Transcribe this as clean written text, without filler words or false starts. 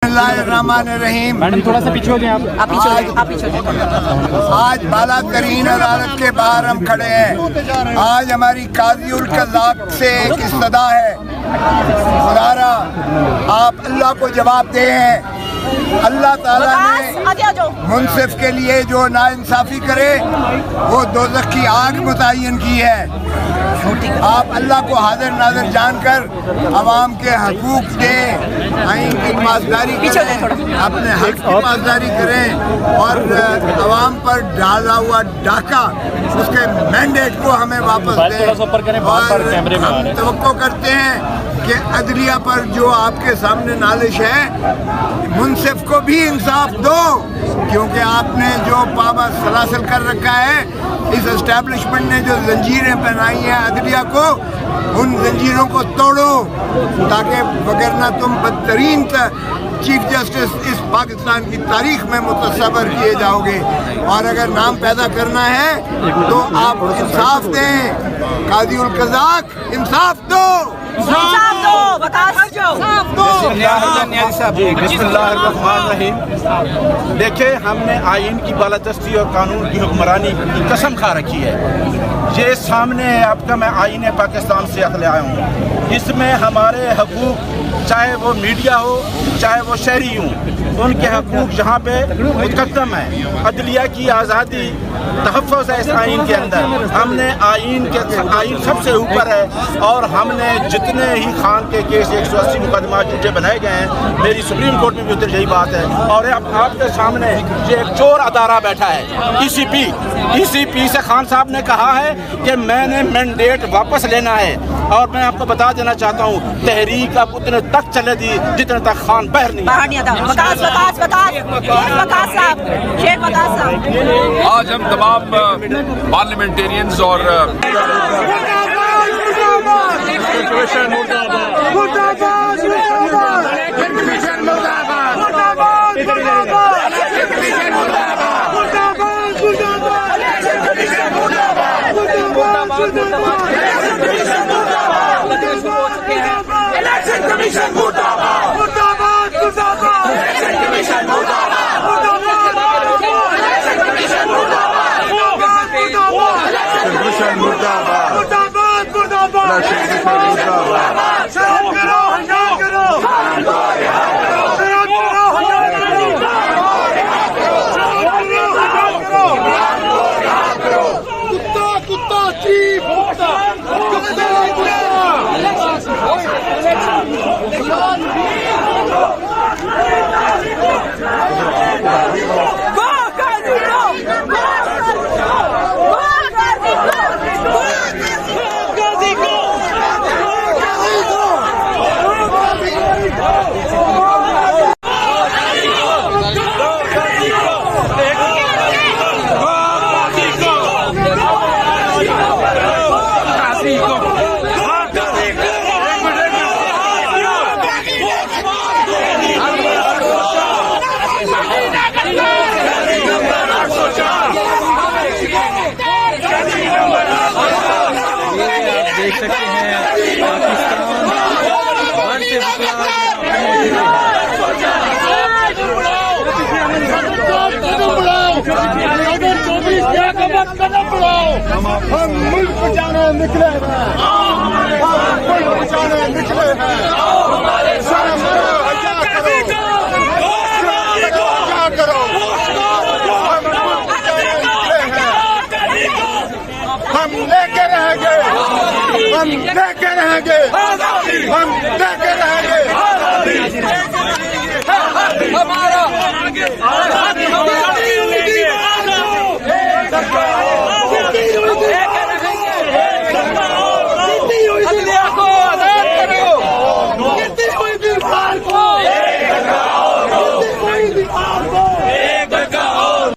बिस्मिल्लाहिर्रहमानिर्रहीम। मैडम थोड़ा सा पीछे हो जाए आप पीछे हो जाए। आज बाला तरीन अदालत के बाहर हम खड़े हैं। आज हमारी काजी उल कज़ाक से एक इस्तदा है, खुदारा आप अल्लाह को जवाब दे हैं। अल्लाह ताला ने मुनसिफ के लिए जो नाइंसाफ़ी करे वो दोज़ख की आग मुतय्यन की है। आप अल्लाह को हाजिर नाज़िर जानकर अवाम के हकूक़ दें, आइन की पासदारी करें, अपने हक की पासदारी करें और अवाम पर डाला हुआ डाका उसके मैंडेट को हमें वापस दें। और हम तवक्को करते हैं कि अदलिया पर जो आपके सामने नालिश है, मुनसिफ को भी इंसाफ दो, क्योंकि आपने जो पाबा सलासल कर रखा है, इस एस्टेब्लिशमेंट ने जो जंजीरें पहनाई हैं अदलिया को, उन जंजीरों को तोड़ो, ताकि वगरना तुम बदतरीन चीफ जस्टिस इस पाकिस्तान की तारीख में मुतसव्वर किए जाओगे। और अगर नाम पैदा करना है तो आप इंसाफ दें। काजी उल कज़ाक इंसाफ दो, देखिए, हमने आइन की बालादस्ती और कानून की हुक्मरानी की कसम खा रखी है। ये सामने आपका मैं आइन पाकिस्तान से ले आया हूँ। इसमें हमारे हकूक़, चाहे वो मीडिया हो चाहे वो शहरी हों, उनके हकूक़ यहाँ पे मुकद्दम है। अदलिया की आज़ादी तहफ़्फ़ुज़ है इस आइन के अंदर। हमने आइन सबसे ऊपर है और हमने जितने ही खान के केस 180 मुकदमा झूठे बनाए गए हैं, मेरी सुप्रीम कोर्ट में भी उधर यही बात है। और अब आपके सामने ये एक चोर अदारा बैठा है, ECP से खान साहब ने कहा है कि मैंने मैंडेट वापस लेना है। और मैं आपको बता देना चाहता हूँ, तहरीक अब उतने तक चलेगी जितने तक खान बाहर नहीं आज हम तमाम पार्लियामेंटेरियंस और देख सकते हैं हम मुल्क बचाने निकले हैं, हम मुल्क बचाने निकले हैं। हम लेके रहेंगे, हम लेके रहेंगे, हम लेके रहेंगे। हमारा